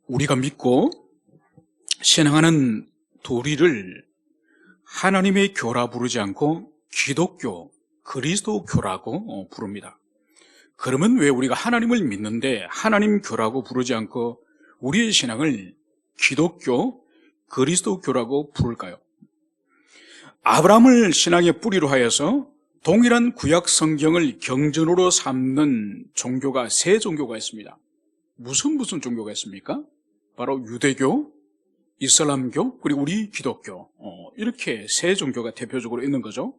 우리가 믿고 신앙하는 도리를 하나님의 교라 부르지 않고 기독교, 그리스도교라고 부릅니다. 그러면 왜 우리가 하나님을 믿는데 하나님 교라고 부르지 않고 우리의 신앙을 기독교, 그리스도교라고 부를까요? 아브라함을 신앙의 뿌리로 하여서 동일한 구약 성경을 경전으로 삼는 종교가 세 종교가 있습니다. 무슨 종교가 있습니까? 바로 유대교, 이슬람교, 그리고 우리 기독교, 이렇게 세 종교가 대표적으로 있는 거죠.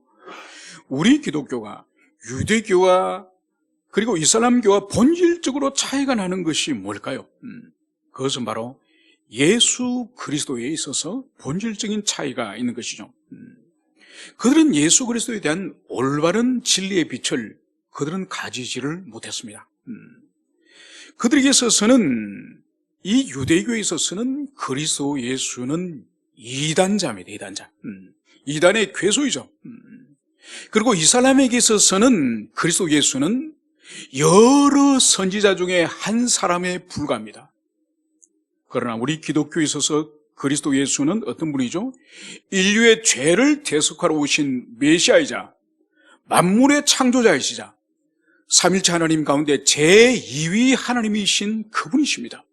우리 기독교가 유대교와 그리고 이슬람교와 본질적으로 차이가 나는 것이 뭘까요? 그것은 바로 예수 그리스도에 있어서 본질적인 차이가 있는 것이죠. 그들은 예수 그리스도에 대한 올바른 진리의 빛을 그들은 가지지를 못했습니다. 그들에게 있어서는, 이 유대교에 있어서는 그리스도 예수는 이단자입니다. 이단자. 이단의 괴소이죠. 그리고 이슬람에게 있어서는 그리스도 예수는 여러 선지자 중에 한 사람에 불과합니다. 그러나 우리 기독교에 있어서 그리스도 예수는 어떤 분이죠? 인류의 죄를 대속하러 오신 메시아이자 만물의 창조자이시자 삼일체 하나님 가운데 제2위 하나님이신 그분이십니다.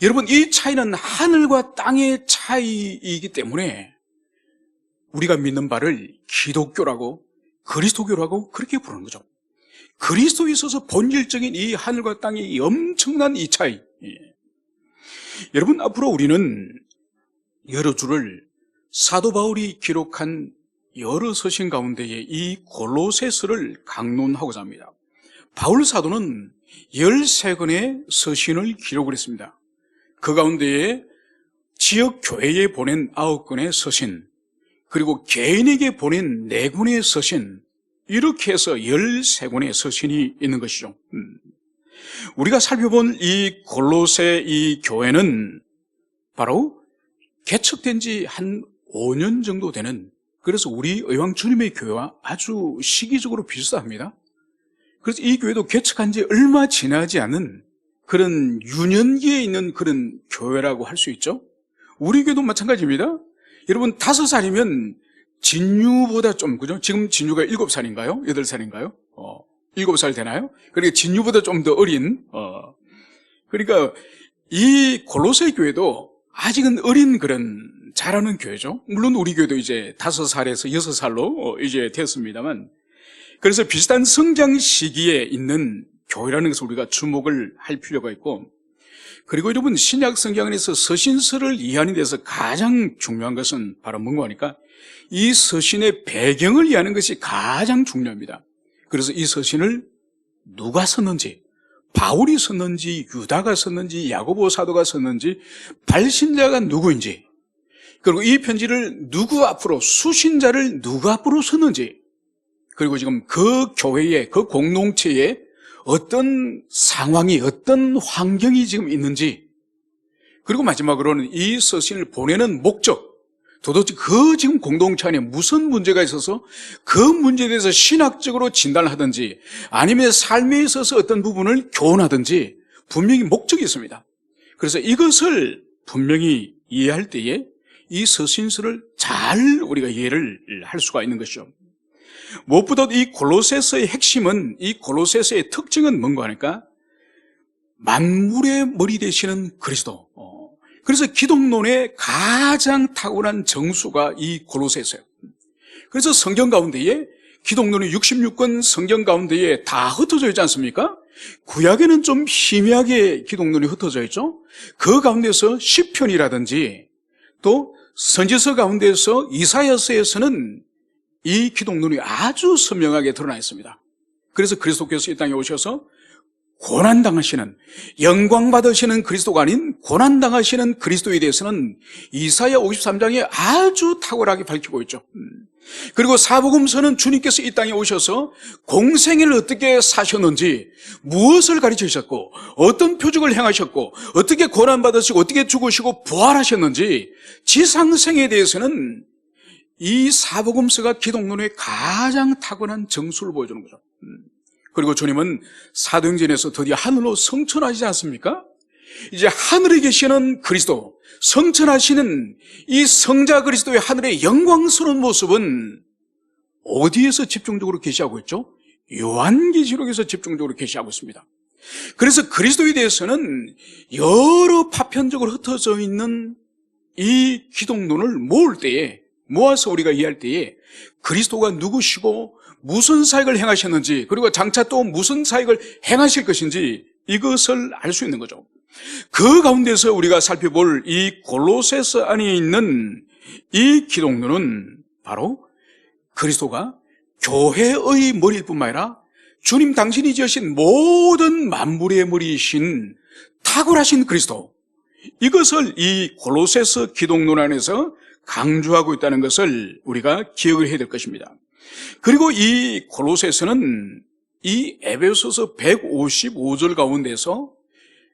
여러분, 이 차이는 하늘과 땅의 차이이기 때문에 우리가 믿는 바를 기독교라고 그리스도교라고 그렇게 부르는 거죠. 그리스도에 있어서 본질적인 이 하늘과 땅의 엄청난 이 차이. 여러분, 앞으로 우리는 여러 주를 사도 바울이 기록한 여러 서신 가운데에 이 골로새서를 강론하고자 합니다. 바울 사도는 13권의 서신을 기록을 했습니다. 그 가운데에 지역 교회에 보낸 9권의 서신, 그리고 개인에게 보낸 4권의 서신, 이렇게 해서 13권의 서신이 있는 것이죠. 우리가 살펴본 이 골로새 이 교회는 바로 개척된 지 한 5년 정도 되는, 그래서 우리 의왕 주님의 교회와 아주 시기적으로 비슷합니다. 그래서 이 교회도 개척한 지 얼마 지나지 않은 그런 유년기에 있는 그런 교회라고 할 수 있죠. 우리 교회도 마찬가지입니다. 여러분, 5살이면 진유보다 좀, 그죠? 지금 진유가 7살인가요? 8살인가요? 7살 되나요? 그러니까 진유보다 좀 더 어린, 그러니까 이 골로새 교회도 아직은 어린 그런 자라는 교회죠. 물론 우리 교회도 이제 5살에서 6살로 이제 됐습니다만, 그래서 비슷한 성장 시기에 있는 교회라는 것을 우리가 주목을 할 필요가 있고, 그리고 여러분, 신약 성경 안에서 서신서를 이해하는 데서 가장 중요한 것은 바로 뭔가 하니까 이 서신의 배경을 이해하는 것이 가장 중요합니다. 그래서 이 서신을 누가 썼는지, 바울이 썼는지, 유다가 썼는지, 야고보 사도가 썼는지, 발신자가 누구인지, 그리고 이 편지를 누구 앞으로, 수신자를 누구 앞으로 썼는지, 그리고 지금 그 교회에, 그 공동체에 어떤 상황이, 어떤 환경이 지금 있는지, 그리고 마지막으로는 이 서신을 보내는 목적, 도대체 그 지금 공동체 안에 무슨 문제가 있어서 그 문제에 대해서 신학적으로 진단을 하든지 아니면 삶에 있어서 어떤 부분을 교훈하든지 분명히 목적이 있습니다. 그래서 이것을 분명히 이해할 때에 이 서신서를 잘 우리가 이해를 할 수가 있는 것이죠. 무엇보다 이 골로새서의 핵심은, 이 골로새서의 특징은 뭔가 하니까 만물의 머리 되시는 그리스도. 그래서 기독론의 가장 탁월한 정수가 이 골로새서예요. 그래서 성경 가운데에 기독론의 66권 성경 가운데에 다 흩어져 있지 않습니까? 구약에는 좀 희미하게 기독론이 흩어져 있죠. 그 가운데서 시편이라든지 또 선지서 가운데서 이사야서에서는 이 기독론이 아주 선명하게 드러나 있습니다. 그래서 그리스도께서 이 땅에 오셔서 고난당하시는, 영광받으시는 그리스도가 아닌 고난당하시는 그리스도에 대해서는 이사야 53장에 아주 탁월하게 밝히고 있죠. 그리고 사복음서는 주님께서 이 땅에 오셔서 공생애를 어떻게 사셨는지, 무엇을 가르치셨고 어떤 표적을 행하셨고 어떻게 고난받으시고 어떻게 죽으시고 부활하셨는지, 지상생에 대해서는 이 사복음서가 기독론의 가장 탁월한 정수를 보여주는 거죠. 그리고 주님은 사도행전에서 드디어 하늘로 승천하시지 않습니까? 이제 하늘에 계시는 그리스도, 성천하시는 이 성자 그리스도의 하늘의 영광스러운 모습은 어디에서 집중적으로 계시하고 있죠? 요한계시록에서 집중적으로 계시하고 있습니다. 그래서 그리스도에 대해서는 여러 파편적으로 흩어져 있는 이 기독론을 모을 때에, 모아서 우리가 이해할 때에 그리스도가 누구시고 무슨 사역을 행하셨는지, 그리고 장차 또 무슨 사역을 행하실 것인지 이것을 알 수 있는 거죠. 그 가운데서 우리가 살펴볼 이 골로새서 안에 있는 이 기독론은 바로 그리스도가 교회의 머리일 뿐만 아니라 주님 당신이 지으신 모든 만물의 머리이신 탁월하신 그리스도, 이것을 이 골로새서 기독론 안에서 강조하고 있다는 것을 우리가 기억을 해야 될 것입니다. 그리고 이 골로새서는 이 에베소서 155절 가운데서,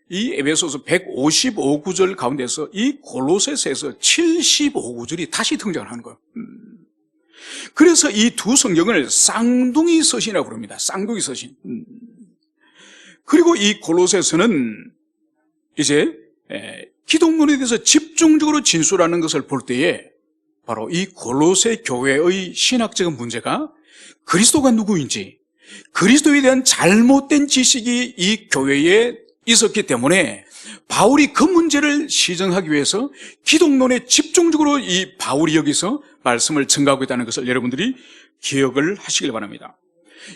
이 에베소서 155구절 가운데서 이 골로새서에서 75구절이 다시 등장을 하는 거예요. 그래서 이 두 성경을 쌍둥이 서신이라고 부릅니다. 쌍둥이 서신. 그리고 이 골로새서는 이제 기독론에 대해서 집중적으로 진술하는 것을 볼 때에 바로 이 골로새 교회의 신학적인 문제가 그리스도가 누구인지, 그리스도에 대한 잘못된 지식이 이 교회에 있었기 때문에 바울이 그 문제를 시정하기 위해서 기독론에 집중적으로 이 바울이 여기서 말씀을 증가하고 있다는 것을 여러분들이 기억을 하시길 바랍니다.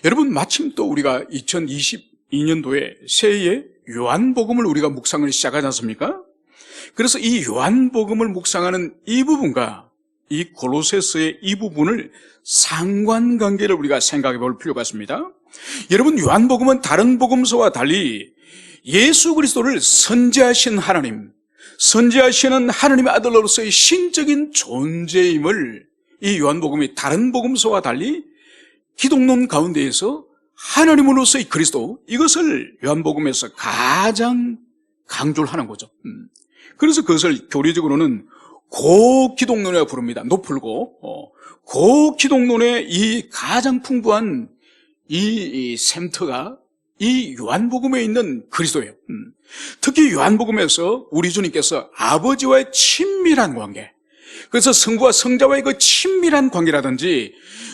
여러분, 마침 또 우리가 2022년도에 새해에 요한복음을 우리가 묵상을 시작하지 않습니까? 그래서 이 요한복음을 묵상하는 이 부분과 이 골로새서의 이 부분을 상관관계를 우리가 생각해 볼 필요가 있습니다. 여러분, 요한복음은 다른 복음서와 달리 예수 그리스도를 선지하신 하나님, 선지하시는 하나님의 아들로서의 신적인 존재임을 이 요한복음이 다른 복음서와 달리 기독론 가운데에서 하나님으로서의 그리스도, 이것을 요한복음에서 가장 강조를 하는 거죠. 그래서 그것을 교리적으로는 고기독론이라고 부릅니다. 높을고 고기독론의 이 가장 풍부한 이 샘터가 이 요한복음에 있는 그리스도예요. 특히 요한복음에서 우리 주님께서 아버지와의 친밀한 관계, 그래서 성부와 성자와의 그 친밀한 관계라든지,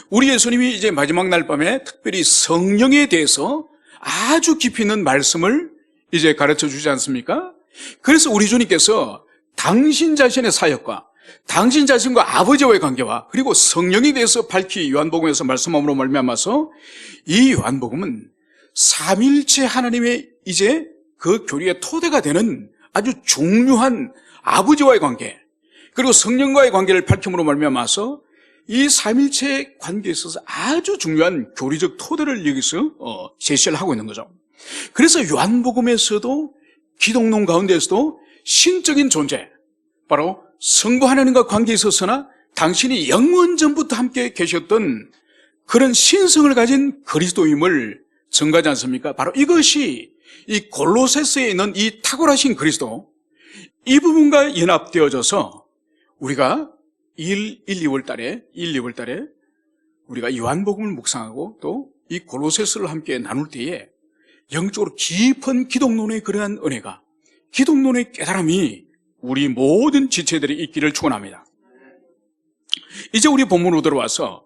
우리 예수님이 이제 마지막 날 밤에 특별히 성령에 대해서 아주 깊이 있는 말씀을 이제 가르쳐 주지 않습니까? 그래서 우리 주님께서 당신 자신의 사역과 당신 자신과 아버지와의 관계와 그리고 성령에 대해서 밝히 요한복음에서 말씀함으로 말미암아서 이 요한복음은 삼일체 하나님의 이제 그 교리의 토대가 되는 아주 중요한 아버지와의 관계, 그리고 성령과의 관계를 밝힘으로 말미암아서 이 삼일체의 관계에 있어서 아주 중요한 교리적 토대를 여기서 제시를 하고 있는 거죠. 그래서 요한복음에서도 기독론 가운데에서도 신적인 존재, 바로 성부 하나님과 관계에 있어서나 당신이 영원 전부터 함께 계셨던 그런 신성을 가진 그리스도임을 증거하지 않습니까? 바로 이것이 이 골로새서에 있는 이 탁월하신 그리스도, 이 부분과 연합되어져서 우리가 1, 2월 달에 우리가 요한복음을 묵상하고 또 이 골로새서를 함께 나눌 때에 영적으로 깊은 기독론의 그러한 은혜가, 기독론의 깨달음이 우리 모든 지체들이 있기를 축원합니다. 이제 우리 본문으로 들어와서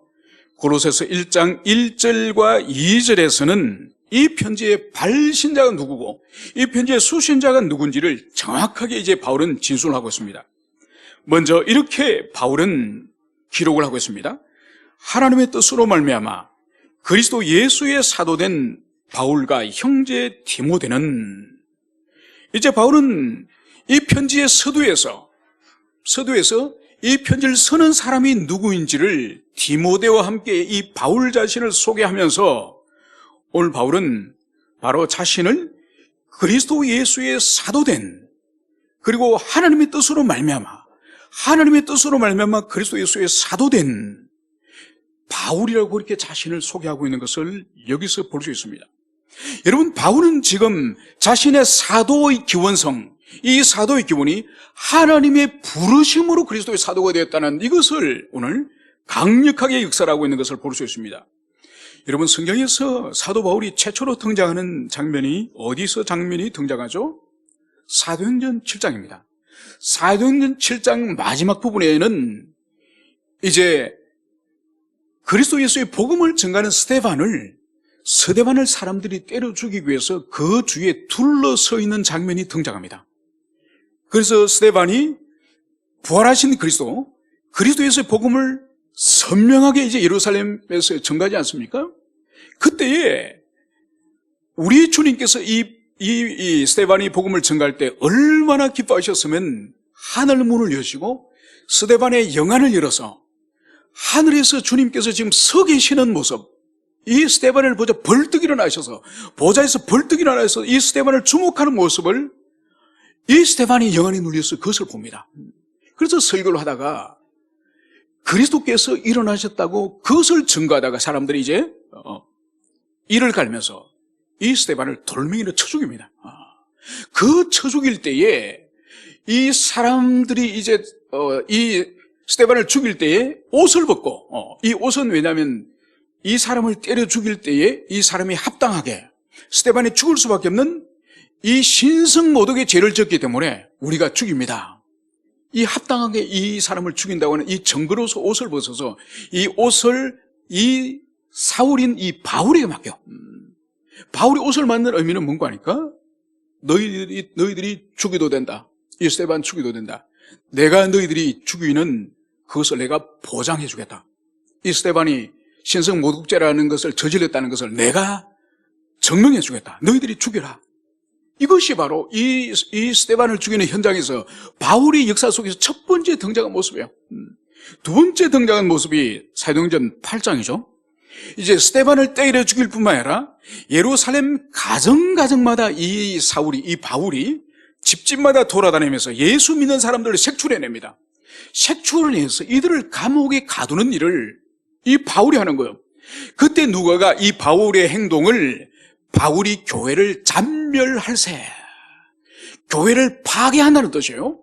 골로새서 1장 1절과 2절에서는 이 편지의 발신자가 누구고 이 편지의 수신자가 누군지를 정확하게 이제 바울은 진술하고 있습니다. 먼저 이렇게 바울은 기록을 하고 있습니다. 하나님의 뜻으로 말미암아 그리스도 예수의 사도된 바울과 형제 디모데는, 이제 바울은 이 편지의 서두에서 이 편지를 쓰는 사람이 누구인지를 디모데와 함께 이 바울 자신을 소개하면서 오늘 바울은 바로 자신을 그리스도 예수의 사도된, 그리고 하나님의 뜻으로 말미암아 그리스도 예수의 사도된 바울이라고 그렇게 자신을 소개하고 있는 것을 여기서 볼 수 있습니다. 여러분, 바울은 지금 자신의 사도의 기원성, 이 사도의 기원이 하나님의 부르심으로 그리스도의 사도가 되었다는 이것을 오늘 강력하게 역설하고 있는 것을 볼 수 있습니다. 여러분, 성경에서 사도 바울이 최초로 등장하는 장면이 어디서 장면이 등장하죠? 사도행전 7장입니다. 사도행전 7장 마지막 부분에는 이제 그리스도 예수의 복음을 전가하는 스데반을 사람들이 때려 죽이기 위해서 그 주위에 둘러서 있는 장면이 등장합니다. 그래서 스데반이 부활하신 그리스도 예수의 복음을 선명하게 이제 예루살렘에서 전가하지 않습니까? 그때에 우리 주님께서 이 스데반이 복음을 전가할 때 얼마나 기뻐하셨으면 하늘 문을 여시고 스데반의 영안을 열어서 하늘에서 주님께서 지금 서 계시는 모습, 이 스데반을 보자 벌떡 일어나셔서 보좌에서 벌떡 일어나서 이 스데반을 주목하는 모습을 이 스데반이 영안이 눌려서 그것을 봅니다. 그래서 설교를 하다가 그리스도께서 일어나셨다고 그것을 증거하다가 사람들이 이제 이를 갈면서 이 스데반을 돌멩이로 쳐 죽입니다. 그 쳐 죽일 때에 이 사람들이 이제 이 스데반을 죽일 때에 옷을 벗고 이 옷은 왜냐하면 이 사람을 때려 죽일 때에 이 사람이 합당하게 스데반이 죽을 수밖에 없는 이 신성 모독의 죄를 졌기 때문에 우리가 죽입니다. 이 합당하게 이 사람을 죽인다고 하는 이 정그로서 옷을 벗어서 이 옷을 이 사울인 이 바울에게 맡겨. 바울이 옷을 맡는 의미는 뭔가 하니까 너희들이 죽여도 된다. 이 스데반 죽여도 된다. 내가 너희들이 죽이는 그것을 내가 보장해 주겠다. 이 스데반이 신성 모독죄라는 것을 저질렀다는 것을 내가 증명해 주겠다. 너희들이 죽여라. 이것이 바로 이 스데반을 죽이는 현장에서 바울이 역사 속에서 첫 번째 등장한 모습이에요. 두 번째 등장한 모습이 사도행전 8장이죠. 이제 스데반을 때려 죽일 뿐만 아니라 예루살렘 가정가정마다 이 바울이 집집마다 돌아다니면서 예수 믿는 사람들을 색출해냅니다. 색출을 해서 이들을 감옥에 가두는 일을 이 바울이 하는 거예요. 그때 누가가 이 바울의 행동을 바울이 교회를 잔멸할세, 교회를 파괴한다는 뜻이에요.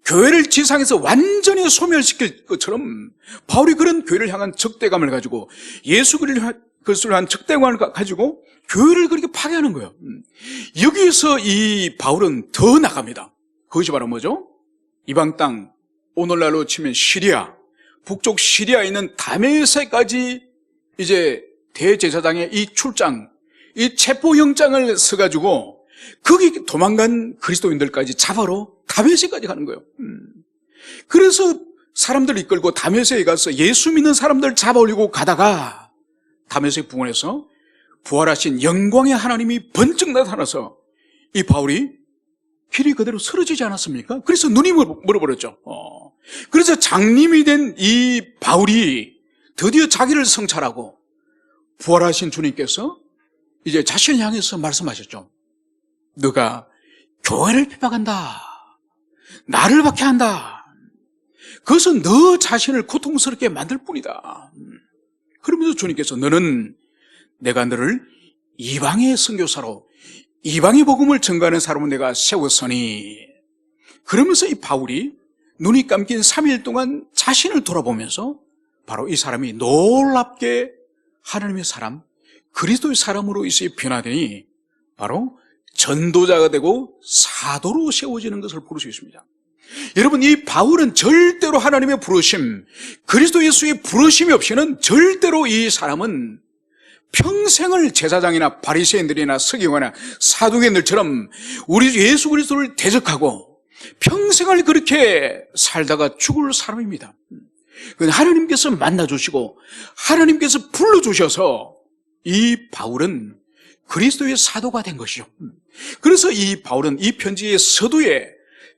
교회를 지상에서 완전히 소멸시킬 것처럼 바울이 그런 교회를 향한 적대감을 가지고 예수 그리스도를 한 적대감을 가지고 교회를 그렇게 파괴하는 거예요. 여기에서 이 바울은 더 나갑니다. 그것이 바로 뭐죠? 이방 땅, 오늘날로 치면 시리아, 북쪽 시리아에 있는 다메섹까지 이제 대제사장의 이 출장, 이 체포영장을 써가지고 거기 도망간 그리스도인들까지 잡아러 다메섹까지 가는 거예요. 그래서 사람들 이끌고 다메섹에 가서 예수 믿는 사람들 잡아올리고 가다가 다메섹 부근에서 부활하신 영광의 하나님이 번쩍 나타나서 이 바울이 길이 그대로 쓰러지지 않았습니까? 그래서 눈이 멀어버렸죠. 그래서 장님이 된 이 바울이 드디어 자기를 성찰하고 부활하신 주님께서 이제 자신을 향해서 말씀하셨죠. 너가 교회를 핍박한다. 나를 박해한다. 그것은 너 자신을 고통스럽게 만들 뿐이다. 그러면서 주님께서 너는 내가 너를 이방의 선교사로 이방의 복음을 전가하는 사람은 내가 세웠으니, 그러면서 이 바울이 눈이 감긴 3일 동안 자신을 돌아보면서 바로 이 사람이 놀랍게 하나님의 사람, 그리스도의 사람으로 이제 변화되니 바로 전도자가 되고 사도로 세워지는 것을 볼 수 있습니다. 여러분, 이 바울은 절대로 하나님의 부르심, 그리스도 예수의 부르심이 없이는 절대로 이 사람은 평생을 제사장이나 바리새인들이나 서기관이나 사두개인들처럼 우리 예수 그리스도를 대적하고 평생을 그렇게 살다가 죽을 사람입니다. 하나님께서 만나주시고 하나님께서 불러주셔서 이 바울은 그리스도의 사도가 된 것이죠. 그래서 이 바울은 이 편지의 서두에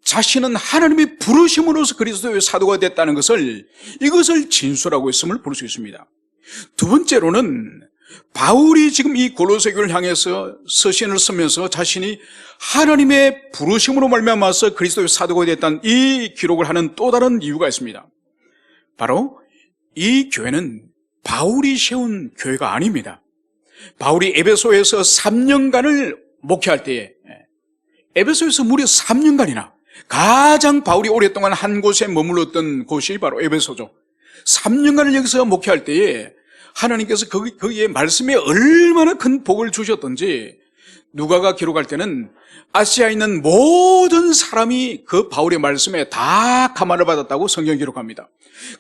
자신은 하나님의 부르심으로서 그리스도의 사도가 됐다는 것을, 이것을 진술하고 있음을 볼 수 있습니다. 두 번째로는 바울이 지금 이 골로새 교회를 향해서 서신을 쓰면서 자신이 하나님의 부르심으로 말미암아서 그리스도의 사도가 됐다는 이 기록을 하는 또 다른 이유가 있습니다. 바로 이 교회는 바울이 세운 교회가 아닙니다. 바울이 에베소에서 3년간을 목회할 때에, 에베소에서 무려 3년간이나 가장 바울이 오랫동안 한 곳에 머물렀던 곳이 바로 에베소죠. 3년간을 여기서 목회할 때에 하나님께서 거기에 말씀에 얼마나 큰 복을 주셨던지 누가가 기록할 때는 아시아에 있는 모든 사람이 그 바울의 말씀에 다 감화를 받았다고 성경이 기록합니다.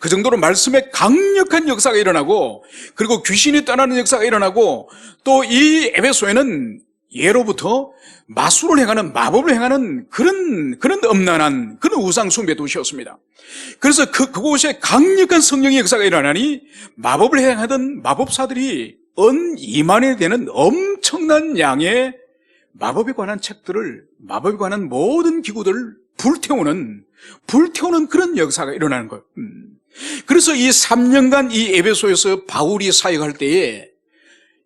그 정도로 말씀에 강력한 역사가 일어나고, 그리고 귀신이 떠나는 역사가 일어나고, 또 이 에베소에는 예로부터 마술을 행하는, 마법을 행하는 그런 엄난한 그런 우상 숭배 도시였습니다. 그래서 그곳에 강력한 성령의 역사가 일어나니 마법을 행하던 마법사들이 2만에 되는 엄청난 양의 마법에 관한 책들을, 마법에 관한 모든 기구들을 불태우는 그런 역사가 일어나는 거예요. 그래서 이 3년간 이 에베소에서 바울이 사역할 때에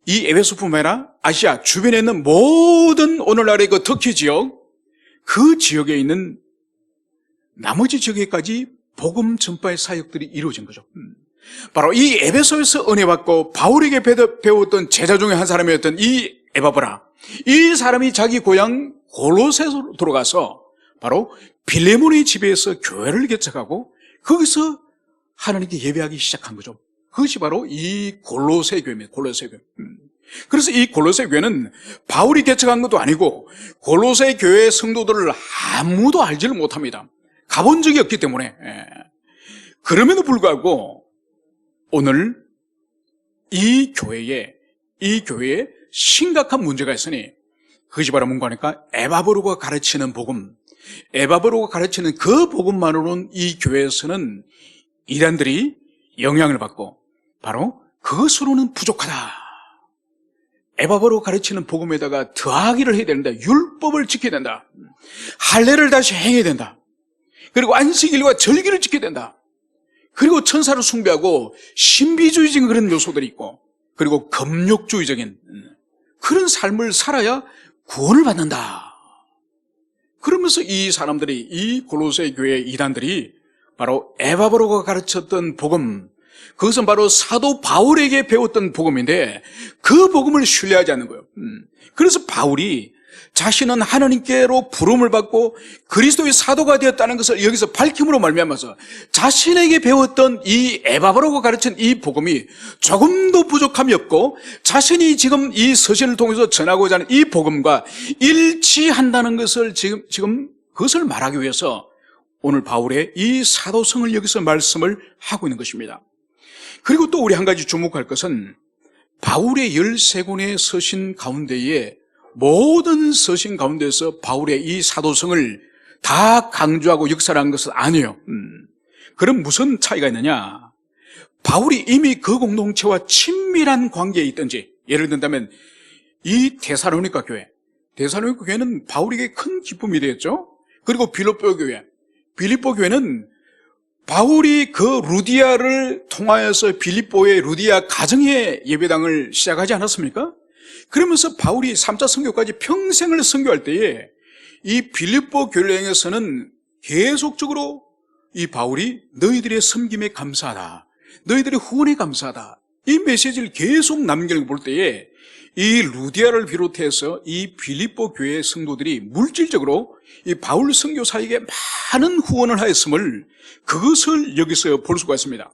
이 에베소뿐만 아니라 아시아 주변에 있는 모든 오늘날의 그 터키 지역, 그 지역에 있는 나머지 지역에까지 복음 전파의 사역들이 이루어진 거죠. 바로 이 에베소에서 은혜 받고 바울에게 배웠던 제자 중에 한 사람이었던 이 에바브라, 이 사람이 자기 고향 골로새로 돌아가서 바로 빌레몬의 집에서 교회를 개척하고 거기서 하나님께 예배하기 시작한 거죠. 그것이 바로 이 골로새 교회입니다. 골로새 교회. 그래서 이 골로새 교회는 바울이 개척한 것도 아니고 골로새 교회 성도들을 아무도 알지를 못합니다. 가본 적이 없기 때문에. 그럼에도 불구하고 오늘 이 교회에 심각한 문제가 있으니 그것이 바로 뭔가 하니까 에바브로가 가르치는 복음, 에바브로가 가르치는 그 복음만으로는 이 교회에서는 이단들이 영향을 받고 바로 그것으로는 부족하다. 에바브로가 가르치는 복음에다가 더하기를 해야 된다. 율법을 지켜야 된다. 할례를 다시 행해야 된다. 그리고 안식일과 절기를 지켜야 된다. 그리고 천사를 숭배하고 신비주의적인 그런 요소들이 있고, 그리고 금욕주의적인 그런 삶을 살아야 구원을 받는다. 그러면서 이 사람들이, 이 골로새 교회 이단들이 바로 에바브로가 가르쳤던 복음, 그것은 바로 사도 바울에게 배웠던 복음인데 그 복음을 신뢰하지 않는 거예요. 그래서 바울이 자신은 하나님께로 부름을 받고 그리스도의 사도가 되었다는 것을 여기서 밝힘으로 말미암아서 자신에게 배웠던 이 에바브로가 가르친 이 복음이 조금도 부족함이 없고 자신이 지금 이 서신을 통해서 전하고자 하는 이 복음과 일치한다는 것을 지금 그것을 말하기 위해서 오늘 바울의 이 사도성을 여기서 말씀을 하고 있는 것입니다. 그리고 또 우리 한 가지 주목할 것은 바울의 13권의 서신 가운데에 모든 서신 가운데서 바울의 이 사도성을 다 강조하고 역사한 것은 아니에요. 그럼 무슨 차이가 있느냐? 바울이 이미 그 공동체와 친밀한 관계에 있든지, 예를 든다면 이 데살로니가 교회는 바울에게 큰 기쁨이 되었죠. 그리고 빌립보 교회는 바울이 그 루디아를 통하여서 빌립보의 루디아 가정의 예배당을 시작하지 않았습니까? 그러면서 바울이 3차 선교까지 평생을 선교할 때에 이 빌립보 교회에서는 계속적으로 이 바울이 너희들의 섬김에 감사하다, 너희들의 후원에 감사하다, 이 메시지를 계속 남기는 걸 볼 때에 이 루디아를 비롯해서 이 빌립보 교회의 성도들이 물질적으로 이 바울 선교사에게 많은 후원을 하였음을, 그것을 여기서 볼 수가 있습니다.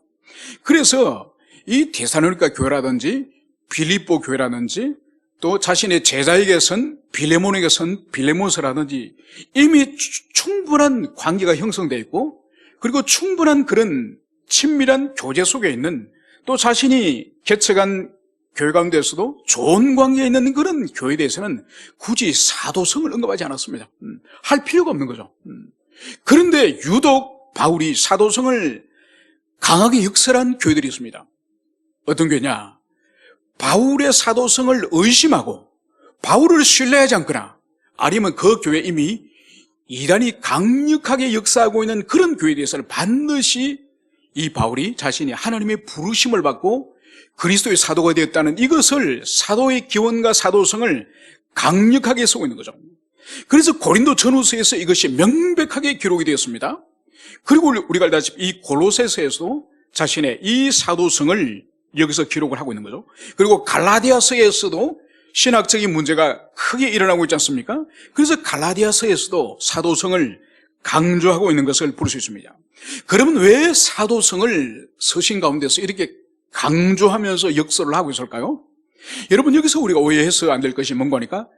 그래서 이 데살로니가 교회라든지 빌립보 교회라든지 또 자신의 제자에게선 빌레몬에게선 빌레몬서라든지 이미 충분한 관계가 형성되어 있고, 그리고 충분한 그런 친밀한 교제 속에 있는, 또 자신이 개척한 교회 가운데서도 좋은 관계에 있는 그런 교회에 대해서는 굳이 사도성을 언급하지 않았습니다. 할 필요가 없는 거죠. 그런데 유독 바울이 사도성을 강하게 역설한 교회들이 있습니다. 어떤 교회냐? 바울의 사도성을 의심하고 바울을 신뢰하지 않거나 아니면 그 교회에 이미 이단이 강력하게 역사하고 있는 그런 교회에 대해서는 반드시 이 바울이 자신이 하나님의 부르심을 받고 그리스도의 사도가 되었다는 이것을, 사도의 기원과 사도성을 강력하게 쓰고 있는 거죠. 그래서 고린도 전후서에서 이것이 명백하게 기록이 되었습니다. 그리고 우리가 알다시피 이 골로새서에서도 자신의 이 사도성을 여기서 기록을 하고 있는 거죠. 그리고 갈라디아서에서도 신학적인 문제가 크게 일어나고 있지 않습니까? 그래서 갈라디아서에서도 사도성을 강조하고 있는 것을 볼 수 있습니다. 그러면 왜 사도성을 서신 가운데서 이렇게 강조하면서 역설을 하고 있을까요? 여러분, 여기서 우리가 오해해서 안 될 것이 뭔가 하니까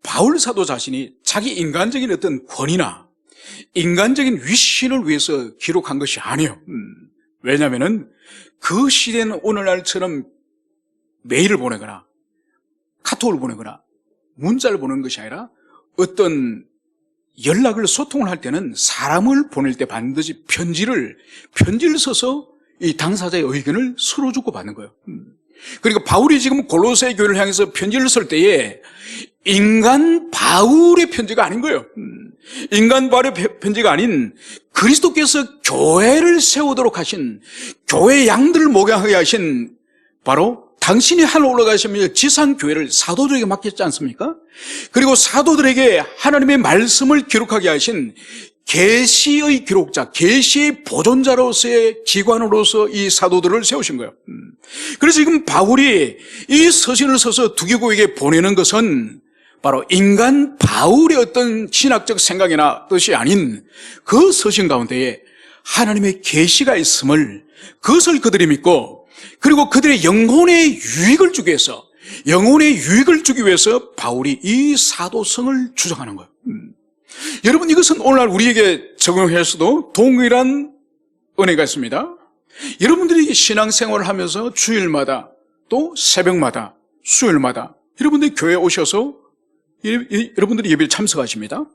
바울 사도 자신이 자기 인간적인 어떤 권위나 인간적인 위신을 위해서 기록한 것이 아니에요. 왜냐하면 그 시대는 오늘날처럼 메일을 보내거나 카톡을 보내거나 문자를 보내는 것이 아니라 어떤 연락을 소통을 할 때는 사람을 보낼 때 반드시 편지를 써서 이 당사자의 의견을 서로 주고받는 거예요. 그러니까 바울이 지금 골로새 교회를 향해서 편지를 쓸 때에 인간 바울의 편지가 아닌 거예요. 인간 바울의 편지가 아닌 그리스도께서 교회를 세우도록 하신, 교회의 양들을 목양하게 하신 바로 당신이 하늘 올라가시며 지상 교회를 사도들에게 맡겼지 않습니까? 그리고 사도들에게 하나님의 말씀을 기록하게 하신 계시의 기록자, 계시의 보존자로서의 기관으로서 이 사도들을 세우신 거예요. 그래서 지금 바울이 이 서신을 써서 두개교회에게 보내는 것은 바로 인간 바울의 어떤 신학적 생각이나 뜻이 아닌 그 서신 가운데에 하나님의 계시가 있음을, 그것을 그들이 믿고, 그리고 그들의 영혼의 유익을 주기 위해서 바울이 이 사도성을 주장하는 거예요. 여러분, 이것은 오늘날 우리에게 적용해서도 동일한 은혜가 있습니다. 여러분들이 신앙생활을 하면서 주일마다 또 새벽마다 수요일마다 여러분들이 교회에 오셔서 여러분들이 예배에 참석하십니다.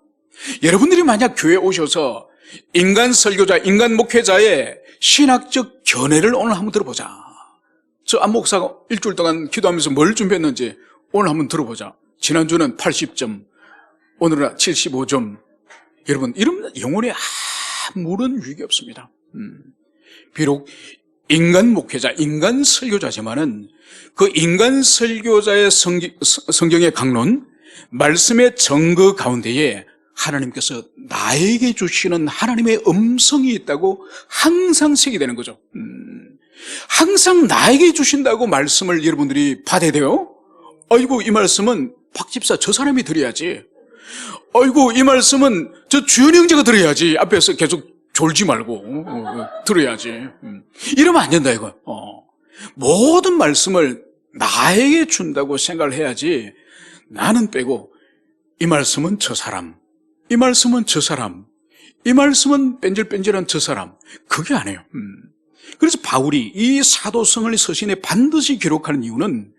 여러분들이 만약 교회에 오셔서 인간 설교자, 인간 목회자의 신학적 견해를 오늘 한번 들어보자. 저 안 목사가 일주일 동안 기도하면서 뭘 준비했는지 오늘 한번 들어보자. 지난주는 80점, 오늘은 75점. 여러분, 이런 영혼에 아무런 유익이 없습니다. 비록 인간 목회자, 인간 설교자지만은 그 인간 설교자의 성경의 강론, 말씀의 증거 가운데에 하나님께서 나에게 주시는 하나님의 음성이 있다고 항상 새기되는 거죠. 항상 나에게 주신다고 말씀을 여러분들이 받아야 돼요. 아이고, 이 말씀은 박 집사 저 사람이 들어야지. 아이고, 이 말씀은 저 주연이 형제가 들어야지. 앞에서 계속 졸지 말고 들어야지. 이러면 안 된다 이거. 모든 말씀을 나에게 준다고 생각을 해야지. 나는 빼고 이 말씀은 저 사람, 이 말씀은 저 사람, 이 말씀은 뺀질뺀질한 저 사람, 그게 아니에요. 그래서 바울이 이 사도성을 서신에 반드시 기록하는 이유는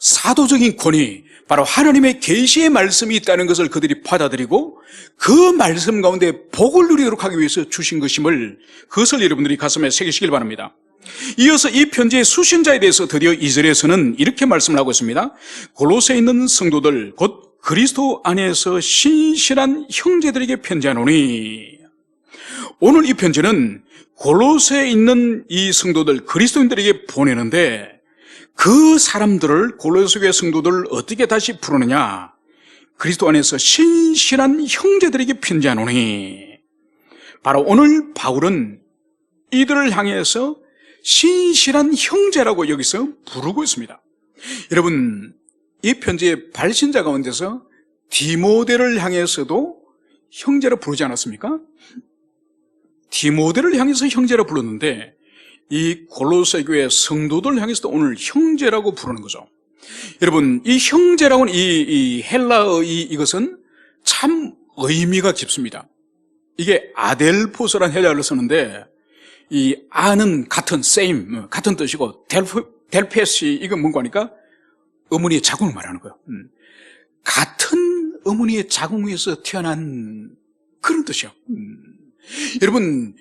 사도적인 권위, 바로 하나님의 계시의 말씀이 있다는 것을 그들이 받아들이고 그 말씀 가운데 복을 누리도록 하기 위해서 주신 것임을, 그것을 여러분들이 가슴에 새기시길 바랍니다. 이어서 이 편지의 수신자에 대해서 드디어 2절에서는 이렇게 말씀을 하고 있습니다. 골로새에 있는 성도들, 곧 그리스도 안에서 신실한 형제들에게 편지하노니. 오늘 이 편지는 골로새에 있는 이 성도들, 그리스도인들에게 보내는데 그 사람들을, 골로새 교회 성도들을 어떻게 다시 부르느냐? 그리스도 안에서 신실한 형제들에게 편지하노니. 바로 오늘 바울은 이들을 향해서 신실한 형제라고 여기서 부르고 있습니다. 여러분, 이 편지의 발신자 가운데서 디모데를 향해서도 형제라 부르지 않았습니까? 디모데를 향해서 형제라 불렀는데 이 골로새 교회 성도들 향해서도 오늘 형제라고 부르는 거죠. 여러분, 이 형제라고는 이 헬라의 이것은 참 의미가 깊습니다. 이게 아델포스라는 헬라어를 쓰는데 이 아는 같은, same, 같은 뜻이고 델페시, 이건 뭔가 하니까 어머니의 자궁을 말하는 거예요. 같은 어머니의 자궁에서 태어난 그런 뜻이에요. 여러분,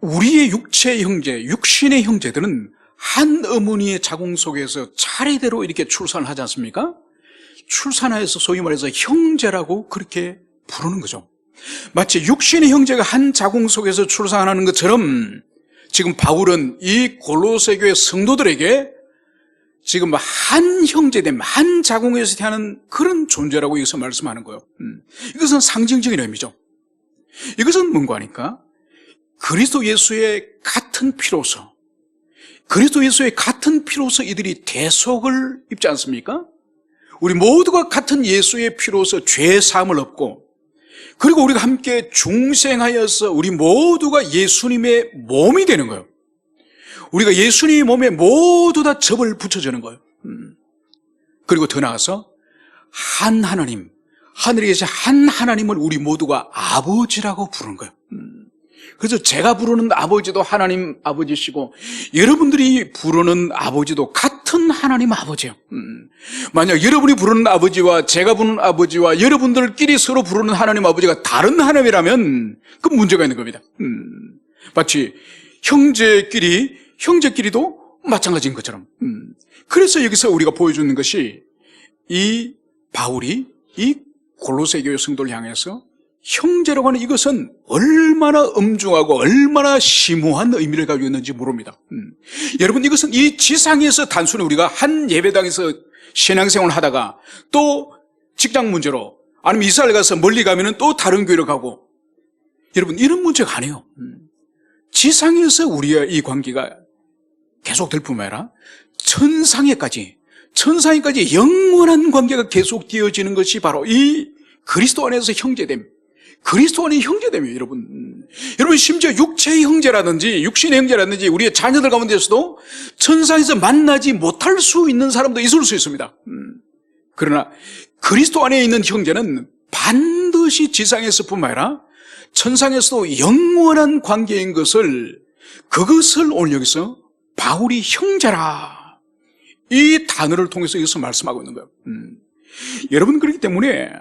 우리의 육체의 형제, 육신의 형제들은 한 어머니의 자궁 속에서 차례대로 이렇게 출산을 하지 않습니까? 출산해서 소위 말해서 형제라고 그렇게 부르는 거죠. 마치 육신의 형제가 한 자궁 속에서 출산하는 것처럼 지금 바울은 이 골로새 교회 성도들에게 지금 한 형제됨, 한 자궁에서 태어나는 그런 존재라고 여기서 말씀하는 거예요. 이것은 상징적인 의미죠. 이것은 뭔가 하니까 그리스도 예수의 같은 피로서, 그리스도 예수의 같은 피로서 이들이 대속을 입지 않습니까? 우리 모두가 같은 예수의 피로서 죄 사함을 얻고, 그리고 우리가 함께 중생하여서 우리 모두가 예수님의 몸이 되는 거예요. 우리가 예수님의 몸에 모두 다 접을 붙여주는 거예요. 그리고 더 나아가서 한 하나님, 하늘에 계신 한 하나님을 우리 모두가 아버지라고 부르는 거예요. 그래서 제가 부르는 아버지도 하나님 아버지시고 여러분들이 부르는 아버지도 같은 하나님 아버지예요. 만약 여러분이 부르는 아버지와 제가 부르는 아버지와 여러분들끼리 서로 부르는 하나님 아버지가 다른 하나님이라면 그 문제가 있는 겁니다. 마치 형제끼리도 마찬가지인 것처럼. 그래서 여기서 우리가 보여주는 것이 이 바울이 이 골로새 교회 성도를 향해서 형제라고 하는 이것은 얼마나 엄중하고 얼마나 심오한 의미를 가지고 있는지 모릅니다. 여러분, 이것은 이 지상에서 단순히 우리가 한 예배당에서 신앙생활을 하다가 또 직장 문제로 아니면 이사를 가서 멀리 가면은 또 다른 교회로 가고, 여러분, 이런 문제가 아니에요. 지상에서 우리의 이 관계가 계속될 뿐만 아니라 천상에까지 영원한 관계가 계속되어지는 것이 바로 이 그리스도 안에서 형제됨, 그리스도 안의 형제됨이에요, 여러분. 여러분, 심지어 육체의 형제라든지 육신의 형제라든지 우리의 자녀들 가운데서도 천상에서 만나지 못할 수 있는 사람도 있을 수 있습니다. 그러나 그리스도 안에 있는 형제는 반드시 지상에서뿐만 아니라 천상에서도 영원한 관계인 그것을 오늘 여기서 바울이 형제라, 이 단어를 통해서 여기서 말씀하고 있는 거예요. 여러분, 그렇기 때문에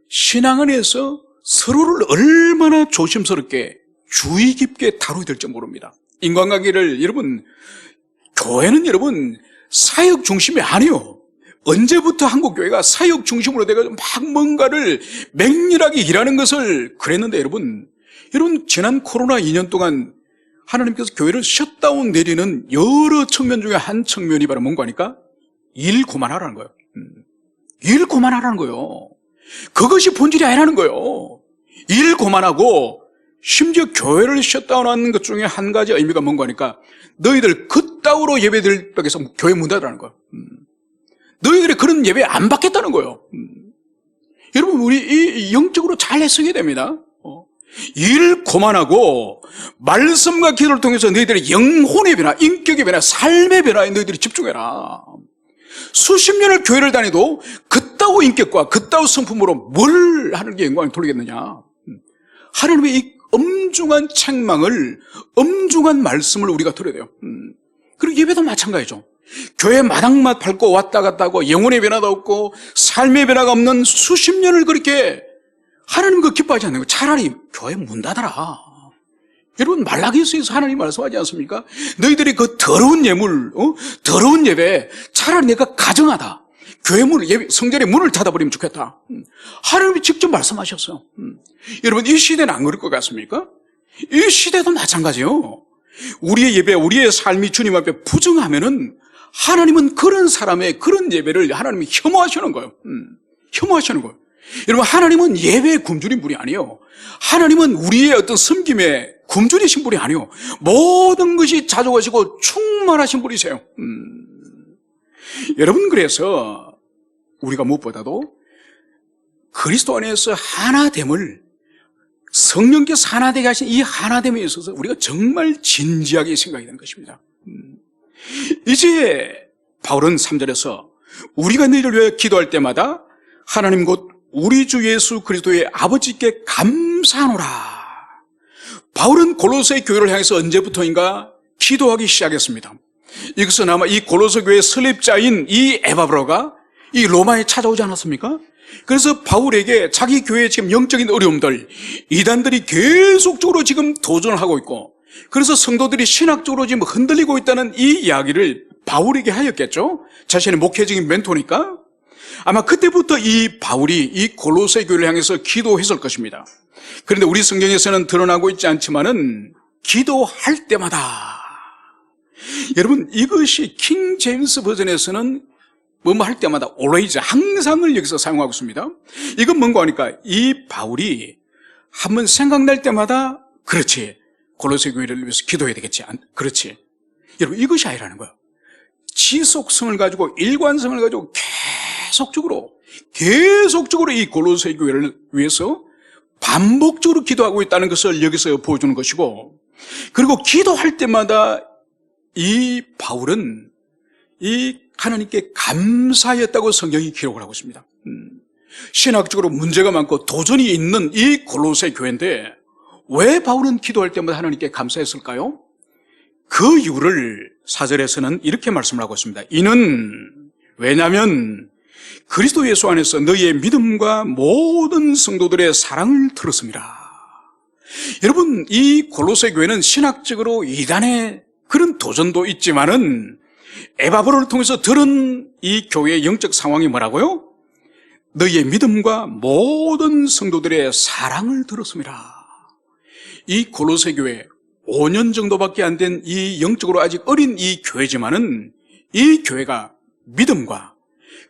신앙 안에서 서로를 얼마나 조심스럽게 주의 깊게 다뤄야 될지 모릅니다. 인간관계를 교회는 사역 중심이 아니에요. 언제부터 한국교회가 사역 중심으로 돼가지고 막 뭔가를 맹렬하게 일하는 것을 그랬는데, 여러분 지난 코로나 2년 동안 하나님께서 교회를 셧다운 내리는 여러 측면 중에 한 측면이 바로 뭔가 하니까 일 그만하라는 거예요. 일 그만하라는 거예요. 그것이 본질이 아니라는 거예요. 일 그만하고, 심지어 교회를 셧다운하는 것 중에 한 가지 의미가 뭔가 하니까 너희들 그따위로 예배드릴 때에서 교회 문 닫으라는 거예요. 너희들이 그런 예배 안 받겠다는 거예요. 여러분, 우리 이 영적으로 잘 해석해야 됩니다. 일 그만하고 말씀과 기도를 통해서 너희들의 영혼의 변화, 인격의 변화, 삶의 변화에 너희들이 집중해라. 수십 년을 교회를 다니도 그따위 인격과 그따위 성품으로 뭘 하나님께 영광을 돌리겠느냐. 하나님의 이 엄중한 책망을, 엄중한 말씀을 우리가 들어야 돼요. 그리고 예배도 마찬가지죠. 교회 마당만 밟고 왔다 갔다 하고 영혼의 변화도 없고 삶의 변화가 없는 수십 년을 그렇게 하나님 기뻐하지 않는 거예요. 차라리 교회 문 닫아라. 여러분, 말라기서에서 하나님 말씀하지 않습니까? 너희들이 그 더러운 예물, 더러운 예배 차라리 내가 가정하다. 교회 성전의 문을 닫아버리면 좋겠다. 하나님이 직접 말씀하셨어요. 여러분, 이 시대는 안 그럴 것 같습니까? 이 시대도 마찬가지예요. 우리의 예배, 우리의 삶이 주님 앞에 부정하면은 하나님은 그런 사람의 그런 예배를 하나님이 혐오하시는 거예요. 혐오하시는 거예요. 여러분, 하나님은 예배의 굶주린 분이 아니에요. 하나님은 우리의 어떤 섬김에 굶주리신 분이 아니에요. 모든 것이 자족하시고 충만하신 분이세요. 여러분, 그래서 우리가 무엇보다도 그리스도 안에서 하나됨을, 성령께서 하나되게 하신 이 하나됨에 있어서 우리가 정말 진지하게 생각해야 되는 것입니다. 이제 바울은 3절에서 우리가 너희를 위해 기도할 때마다 하나님 곧 우리 주 예수 그리스도의 아버지께 감사하노라. 바울은 골로새 교회를 향해서 언제부터인가 기도하기 시작했습니다. 이것은 아마 이 골로새 교회의 설립자인 이 에바브로가 이 로마에 찾아오지 않았습니까? 그래서 바울에게 자기 교회의 지금 영적인 어려움들, 이단들이 계속적으로 지금 도전을 하고 있고, 그래서 성도들이 신학적으로 지금 흔들리고 있다는 이 이야기를 바울에게 하였겠죠? 자신의 목회적인 멘토니까. 아마 그때부터 이 바울이 이 골로새 교회를 향해서 기도했을 것입니다. 그런데 우리 성경에서는 드러나고 있지 않지만은 기도할 때마다, 여러분, 이것이 킹 제임스 버전에서는 뭐뭐 할 때마다 always, 항상을 여기서 사용하고 있습니다. 이건 뭔가 하니까 이 바울이 한번 생각날 때마다, 그렇지, 골로새 교회를 위해서 기도해야 되겠지, 그렇지. 여러분, 이것이 아니라는 거예요. 지속성을 가지고, 일관성을 가지고 계속적으로 이 골로새 교회를 위해서 반복적으로 기도하고 있다는 것을 여기서 보여주는 것이고, 그리고 기도할 때마다 이 바울은 이 하나님께 감사했다고 성경이 기록을 하고 있습니다. 신학적으로 문제가 많고 도전이 있는 이 골로새 교회인데 왜 바울은 기도할 때마다 하나님께 감사했을까요? 그 이유를 4절에서는 이렇게 말씀을 하고 있습니다. 이는 왜냐하면 그리스도 예수 안에서 너희의 믿음과 모든 성도들의 사랑을 들었습니다. 여러분, 이 골로새 교회는 신학적으로 이단의 그런 도전도 있지만은 에바브로를 통해서 들은 이 교회의 영적 상황이 뭐라고요? 너희의 믿음과 모든 성도들의 사랑을 들었습니다. 이 골로새 교회 5년 정도밖에 안 된 이 영적으로 아직 어린 이 교회지만은 이 교회가 믿음과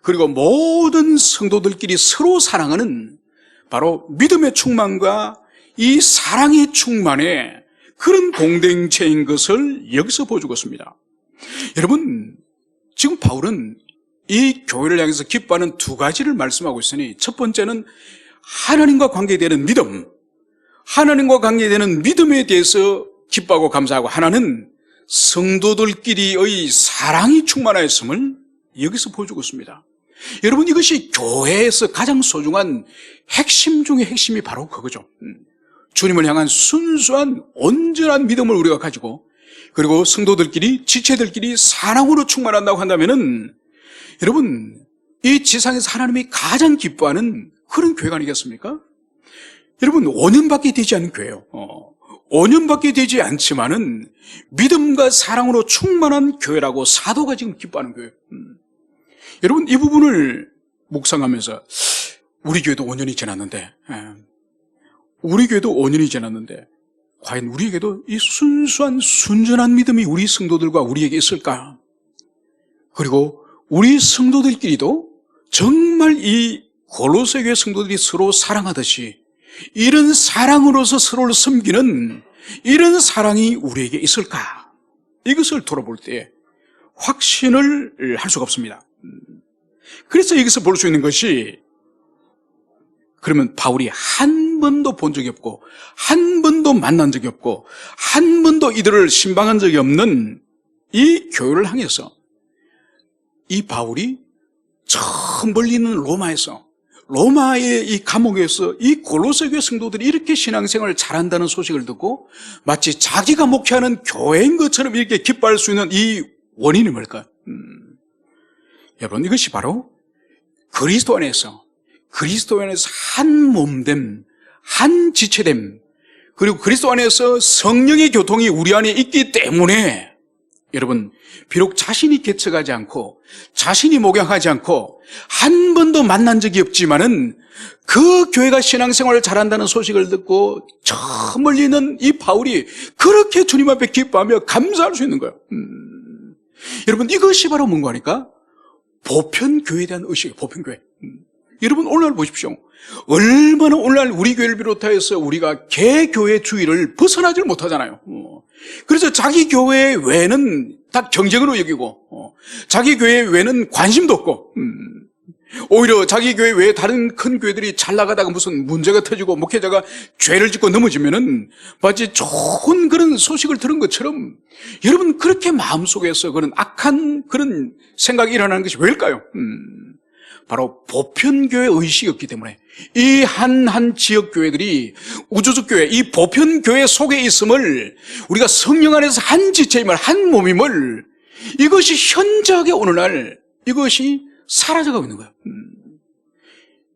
그리고 모든 성도들끼리 서로 사랑하는 바로 믿음의 충만과 이 사랑의 충만의 그런 공동체인 것을 여기서 보여주고 있습니다. 여러분, 지금 바울은 이 교회를 향해서 기뻐하는 두 가지를 말씀하고 있으니 첫 번째는 하나님과 관계되는 믿음, 하나님과 관계되는 믿음에 대해서 기뻐하고 감사하고, 하나는 성도들끼리의 사랑이 충만하였음을 여기서 보여주고 있습니다. 여러분, 이것이 교회에서 가장 소중한 핵심 중의 핵심이 바로 그거죠. 주님을 향한 순수한 온전한 믿음을 우리가 가지고, 그리고 성도들끼리 지체들끼리 사랑으로 충만한다고 한다면은 여러분, 이 지상에서 하나님이 가장 기뻐하는 그런 교회가 아니겠습니까? 여러분, 5년밖에 되지 않은 교회예요. 5년밖에 되지 않지만은 믿음과 사랑으로 충만한 교회라고 사도가 지금 기뻐하는 교회예요. 여러분, 이 부분을 묵상하면서 우리 교회도 5년이 지났는데, 우리 교회도 5년이 지났는데 과연 우리에게도 이 순수한 순전한 믿음이 우리 성도들과 우리에게 있을까? 그리고 우리 성도들끼리도 정말 이 골로새 교회 성도들이 서로 사랑하듯이 이런 사랑으로서 서로를 섬기는 이런 사랑이 우리에게 있을까? 이것을 돌아볼 때 확신을 할 수가 없습니다. 그래서 여기서 볼 수 있는 것이, 그러면 바울이 한 번도 본 적이 없고 한 번도 만난 적이 없고 한 번도 이들을 신방한 적이 없는 이 교회를 향해서 이 바울이 저 멀리 있는 로마에서, 로마의 이 감옥에서 이 골로새 교회 성도들이 이렇게 신앙생활을 잘한다는 소식을 듣고 마치 자기가 목회하는 교회인 것처럼 이렇게 기뻐할 수 있는 이 원인이 뭘까요? 여러분, 이것이 바로 그리스도 안에서 한 몸됨, 한 지체됨, 그리고 그리스도 안에서 성령의 교통이 우리 안에 있기 때문에, 여러분, 비록 자신이 개척하지 않고 자신이 목양하지 않고 한 번도 만난 적이 없지만은 그 교회가 신앙생활을 잘한다는 소식을 듣고 저 멀리 있는 이 바울이 그렇게 주님 앞에 기뻐하며 감사할 수 있는 거예요. 여러분, 이것이 바로 뭔가 하니까 보편교회에 대한 의식이에요. 보편교회. 여러분, 오늘날 보십시오. 얼마나 오늘날 우리 교회를 비롯하여서 우리가 개교회 주의를 벗어나질 못하잖아요. 그래서 자기 교회 외에는 다 경쟁으로 여기고, 자기 교회 외에는 관심도 없고, 오히려 자기 교회 외에 다른 큰 교회들이 잘 나가다가 무슨 문제가 터지고 목회자가 죄를 짓고 넘어지면은 마치 좋은 그런 소식을 들은 것처럼, 여러분, 그렇게 마음속에서 그런 악한 그런 생각이 일어나는 것이 왜일까요? 바로 보편교회 의식이 없기 때문에, 이 한 지역 교회들이 우주적 교회, 이 보편교회 속에 있음을, 우리가 성령 안에서 한 지체임을, 한 몸임을, 이것이 현저하게 오늘날 이것이 사라져가고 있는 거예요.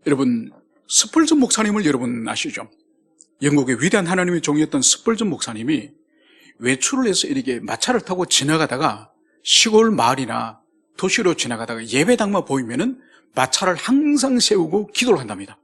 여러분, 스펄전 목사님을 여러분 아시죠? 영국의 위대한 하나님의 종이었던 스펄전 목사님이 외출을 해서 이렇게 마차를 타고 지나가다가 시골 마을이나 도시로 지나가다가 예배당만 보이면은 마차를 항상 세우고 기도를 한답니다.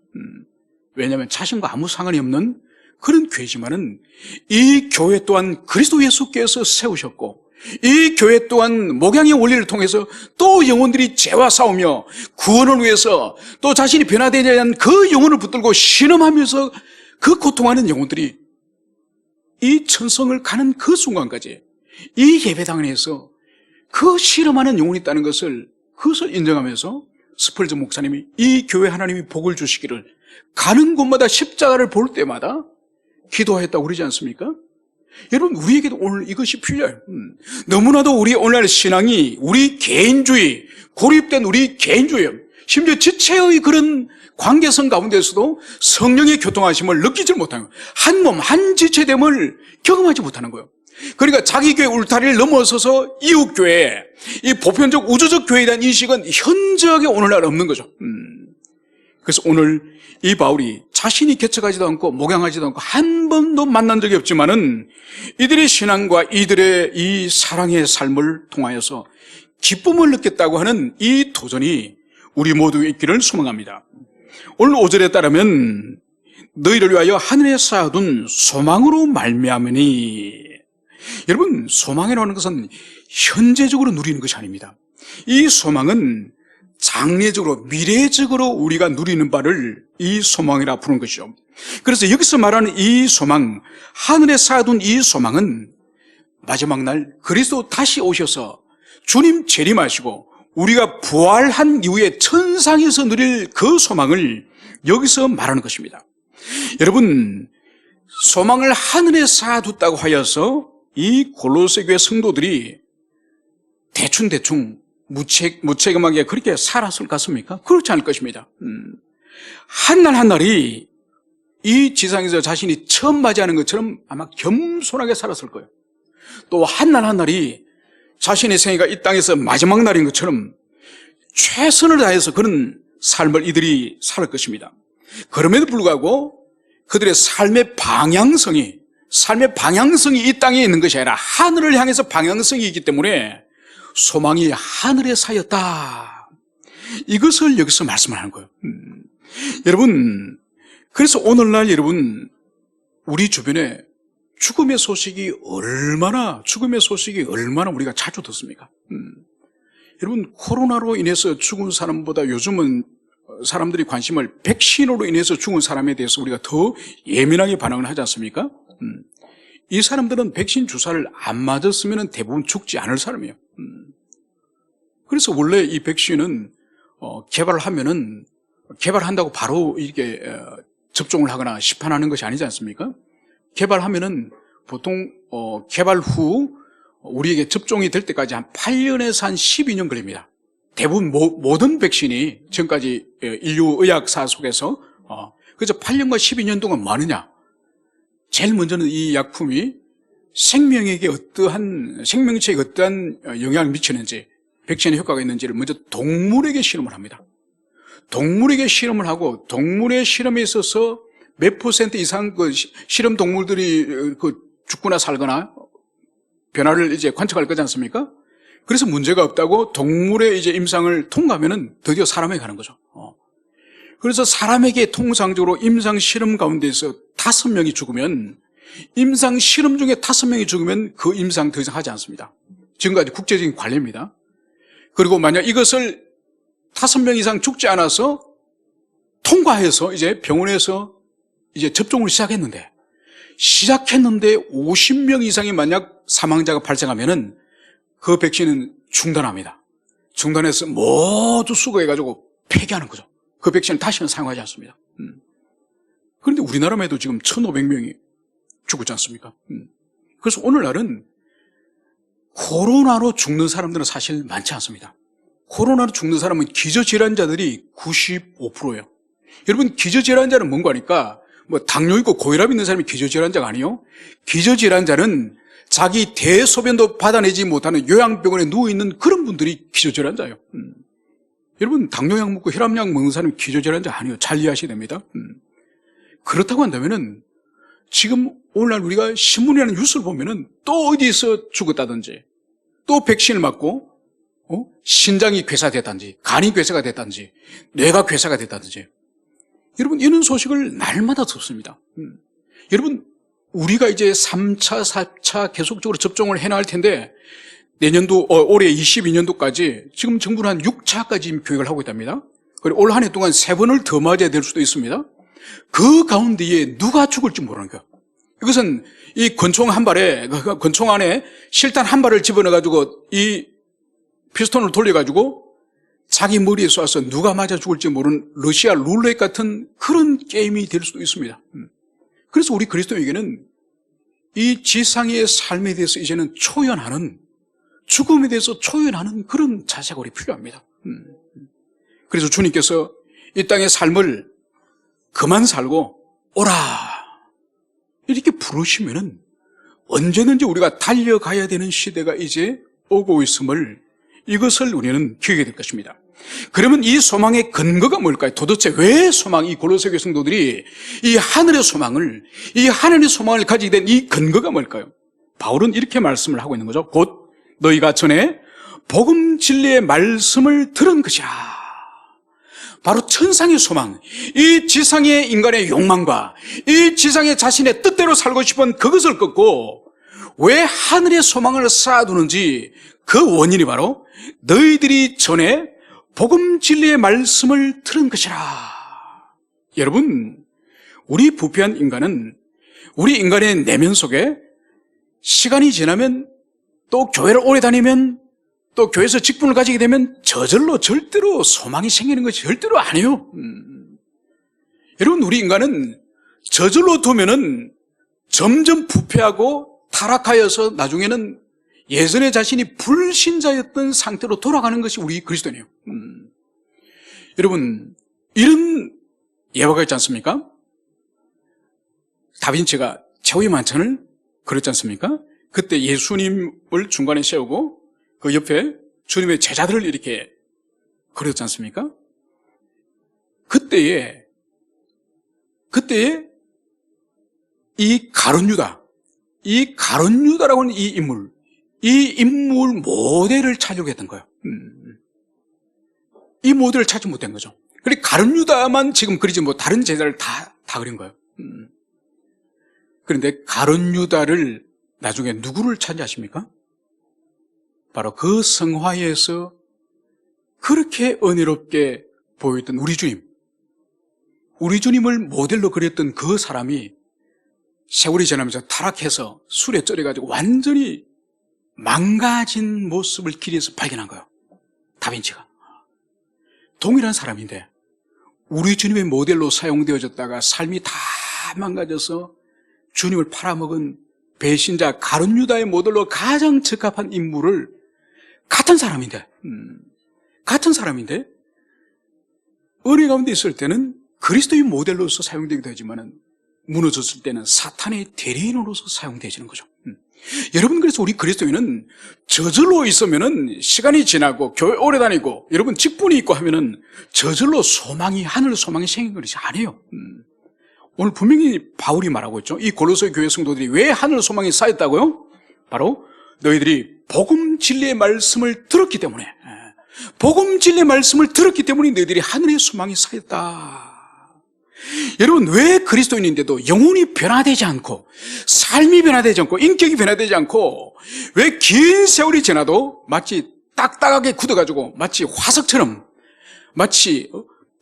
왜냐하면 자신과 아무 상관이 없는 그런 교회지만은 이 교회 또한 그리스도 예수께서 세우셨고, 이 교회 또한 목양의 원리를 통해서 또 영혼들이 죄와 싸우며 구원을 위해서 또 자신이 변화되지 않은 그 영혼을 붙들고 신음하면서 그 고통하는 영혼들이 이 천성을 가는 그 순간까지 이 예배당 안에서 그 실험하는 영혼이 있다는 것을, 그것을 인정하면서 스펄전 목사님이 이 교회 하나님이 복을 주시기를 가는 곳마다 십자가를 볼 때마다 기도하였다고 그러지 않습니까? 여러분, 우리에게도 오늘 이것이 필요해요. 너무나도 우리 오늘날 신앙이 우리 개인주의, 고립된 우리 개인주의, 심지어 지체의 그런 관계성 가운데서도 성령의 교통하심을 느끼질 못하는 거예요. 한 몸, 한 지체됨을 경험하지 못하는 거예요. 그러니까 자기 교회 울타리를 넘어서서 이웃교회, 이 보편적 우주적 교회에 대한 인식은 현저하게 오늘날 없는 거죠. 그래서 오늘 이 바울이 자신이 개척하지도 않고 목양하지도 않고 한 번도 만난 적이 없지만은 이들의 신앙과 이들의 이 사랑의 삶을 통하여서 기쁨을 느꼈다고 하는 이 도전이 우리 모두에 있기를 소망합니다. 오늘 5절에 따르면 너희를 위하여 하늘에 쌓아둔 소망으로 말미암으니, 여러분, 소망이라고 하는 것은 현재적으로 누리는 것이 아닙니다. 이 소망은 장래적으로, 미래적으로 우리가 누리는 바를 이 소망이라 부르는 것이죠. 그래서 여기서 말하는 이 소망, 하늘에 쌓아둔 이 소망은 마지막 날 그리스도 다시 오셔서 주님 재림하시고 우리가 부활한 이후에 천상에서 누릴 그 소망을 여기서 말하는 것입니다. 여러분, 소망을 하늘에 쌓아뒀다고 하여서 이 골로새 교회 성도들이 대충 무책임하게 그렇게 살았을 것 같습니까? 그렇지 않을 것입니다. 한 날 한 날이 이 지상에서 자신이 처음 맞이하는 것처럼 아마 겸손하게 살았을 거예요. 또 한 날 한 날이 자신의 생애가 이 땅에서 마지막 날인 것처럼 최선을 다해서 그런 삶을 이들이 살 것입니다. 그럼에도 불구하고 그들의 삶의 방향성이 이 땅에 있는 것이 아니라 하늘을 향해서 방향성이 있기 때문에 소망이 하늘에 쌓였다. 이것을 여기서 말씀을 하는 거예요. 여러분, 그래서 오늘날 여러분, 우리 주변에 죽음의 소식이 얼마나 우리가 자주 듣습니까? 여러분, 코로나로 인해서 죽은 사람보다 요즘은 사람들이 관심을 백신으로 인해서 죽은 사람에 대해서 우리가 더 예민하게 반응을 하지 않습니까? 이 사람들은 백신 주사를 안 맞았으면 대부분 죽지 않을 사람이에요. 그래서 원래 이 백신은 개발한다고 바로 이렇게 접종을 하거나 시판하는 것이 아니지 않습니까? 개발하면은 보통 개발 후 우리에게 접종이 될 때까지 한 8년에서 한 12년 걸립니다. 대부분 모든 백신이 지금까지 인류 의학사 속에서 그래서 8년과 12년 동안 뭐 하느냐? 제일 먼저는 이 약품이 생명체에게 어떠한 영향을 미치는지, 백신의 효과가 있는지를 먼저 동물에게 실험을 합니다. 동물에게 실험을 하고 동물의 실험에 있어서 몇 % 이상 그 실험 동물들이 죽거나 살거나 변화를 이제 관측할 거지 않습니까? 그래서 문제가 없다고 동물의 이제 임상을 통과하면은 드디어 사람에게 가는 거죠. 그래서 사람에게 통상적으로 임상 실험 가운데서 5명이 죽으면, 임상 실험 중에 5명이 죽으면 그 임상 더 이상 하지 않습니다. 지금까지 국제적인 관례입니다. 그리고 만약 이것을 5명 이상 죽지 않아서 통과해서 이제 병원에서 이제 접종을 시작했는데 50명 이상이 만약 사망자가 발생하면은 그 백신은 중단합니다. 중단해서 모두 수거해가지고 폐기하는 거죠. 그 백신을 다시는 사용하지 않습니다. 그런데 우리나라만 해도 지금 1,500명이 죽었지 않습니까? 그래서 오늘날은 코로나로 죽는 사람들은 사실 많지 않습니다. 코로나로 죽는 사람은 기저질환자들이 95%예요. 여러분, 기저질환자는 뭔가 하니까 뭐 당뇨 있고 고혈압 있는 사람이 기저질환자가 아니에요. 기저질환자는 자기 대소변도 받아내지 못하는 요양병원에 누워있는 그런 분들이 기저질환자예요. 여러분, 당뇨약 먹고 혈압약 먹는 사람이 기저질환자 아니에요. 잘 이해하셔야 됩니다. 그렇다고 한다면은 지금 오늘날 우리가 신문이라는 뉴스를 보면은 또 어디서 죽었다든지, 또 백신을 맞고 신장이 괴사됐다든지, 간이 괴사가 됐다든지, 뇌가 괴사가 됐다든지, 여러분, 이런 소식을 날마다 듣습니다. 여러분, 우리가 이제 3차, 4차 계속적으로 접종을 해나갈 텐데 내년도, 올해 22년도까지 지금 정부는 한 6차까지 계획을 하고 있답니다. 그리고 올 한 해 동안 3번을 더 맞아야 될 수도 있습니다. 그 가운데에 누가 죽을지 모르는 거예요. 이것은 이 권총 한 발에, 권총 안에 실탄 한 발을 집어넣어가지고 이 피스톤을 돌려가지고 자기 머리에 쏴서 누가 맞아 죽을지 모르는 러시아 룰렛 같은 그런 게임이 될 수도 있습니다. 그래서 우리 그리스도에게는 이 지상의 삶에 대해서 이제는 초연하는, 죽음에 대해서 초연하는 그런 자세가 우리 필요합니다. 그래서 주님께서 이 땅의 삶을 그만 살고 오라 이렇게 부르시면은 언제든지 우리가 달려가야 되는 시대가 이제 오고 있음을, 이것을 우리는 기억해야 될 것입니다. 그러면 이 소망의 근거가 뭘까요? 도대체 왜 이 골로새 교회 성도들이 이 하늘의 소망을, 이 하늘의 소망을 가지게 된 이 근거가 뭘까요? 바울은 이렇게 말씀을 하고 있는 거죠. 곧 너희가 전에 복음 진리의 말씀을 들은 것이라. 바로 천상의 소망, 이 지상의 인간의 욕망과 이 지상의 자신의 뜻대로 살고 싶은 그것을 끊고 왜 하늘의 소망을 쌓아두는지, 그 원인이 바로 너희들이 전에 복음 진리의 말씀을 들은 것이라. 여러분, 우리 부패한 인간은, 우리 인간의 내면 속에 시간이 지나면, 또 교회를 오래 다니면, 또 교회에서 직분을 가지게 되면 저절로 절대로 소망이 생기는 것이 절대로 아니에요. 여러분, 우리 인간은 저절로 두면은 점점 부패하고 타락하여서 나중에는 예전에 자신이 불신자였던 상태로 돌아가는 것이 우리 그리스도인이에요. 여러분, 이런 예화가 있지 않습니까? 다빈치가 최후의 만찬을 그렸지 않습니까? 그때 예수님을 중간에 세우고 그 옆에 주님의 제자들을 이렇게 그렸지 않습니까? 그때에 이 가룟유다라고 하는 이 인물 모델을 찾으려고 했던 거예요. 이 모델을 찾지 못한 거죠. 그리고 가룟유다만 지금 그리지 뭐 다른 제자를 다 그린 거예요. 그런데 가룟유다를 나중에 누구를 찾지 아십니까? 바로 그 성화에서 그렇게 은혜롭게 보였던 우리 주님을 모델로 그렸던 그 사람이 세월이 지나면서 타락해서 술에 쩔여가지고 완전히 망가진 모습을 길에서 발견한 거예요. 다빈치가. 동일한 사람인데 우리 주님의 모델로 사용되어졌다가 삶이 다 망가져서 주님을 팔아먹은 배신자 가룟유다의 모델로 가장 적합한 인물을 같은 사람인데 은혜 가운데 있을 때는 그리스도의 모델로서 사용되기도 하지만 무너졌을 때는 사탄의 대리인으로서 사용되어지는 거죠. 여러분, 그래서 우리 그리스도인은 저절로 있으면은 시간이 지나고 교회 오래 다니고 여러분 직분이 있고 하면은 저절로 하늘 소망이 생긴 것이 아니에요. 오늘 분명히 바울이 말하고 있죠. 이 골로새 교회 성도들이 왜 하늘 소망이 쌓였다고요? 바로 너희들이 복음 진리의 말씀을 들었기 때문에, 복음 진리의 말씀을 들었기 때문에 너희들이 하늘의 소망이 쌓였다. 여러분, 왜 그리스도인인데도 영혼이 변화되지 않고 삶이 변화되지 않고 인격이 변화되지 않고 왜 긴 세월이 지나도 마치 딱딱하게 굳어가지고 마치 화석처럼, 마치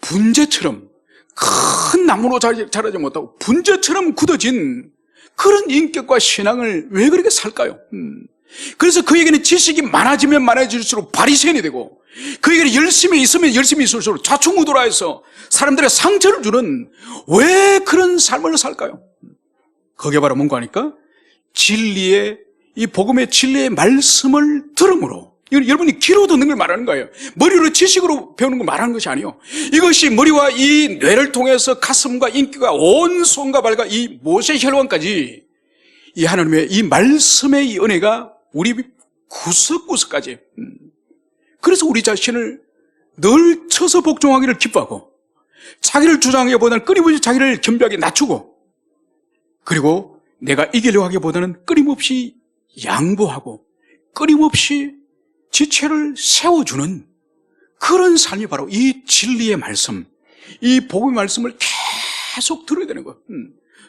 분재처럼, 큰 나무로 자라지 못하고 분재처럼 굳어진 그런 인격과 신앙을 왜 그렇게 살까요? 그래서 그에게는 지식이 많아지면 많아질수록 바리새인이 되고, 그에게는 열심히 있으면 열심히 있을수록 좌충우돌하여서 사람들의 상처를 주는, 왜 그런 삶을 살까요? 그게 바로 뭔가 하니까 이 복음의 진리의 말씀을 들음으로, 여러분이 귀로 듣는 걸 말하는 거예요. 머리로 지식으로 배우는 걸 말하는 것이 아니에요. 이것이 머리와 이 뇌를 통해서 가슴과 인기가 온 손과 발과 이 모세 혈관까지 이 하나님의 이 말씀의 이 은혜가 우리 구석구석까지, 그래서 우리 자신을 늘 쳐서 복종하기를 기뻐하고 자기를 주장하기보다는 끊임없이 자기를 겸비하게 낮추고, 그리고 내가 이기려고 하기보다는 끊임없이 양보하고 끊임없이 지체를 세워주는 그런 삶이 바로 이 진리의 말씀, 이 복음의 말씀을 계속 들어야 되는 거예요.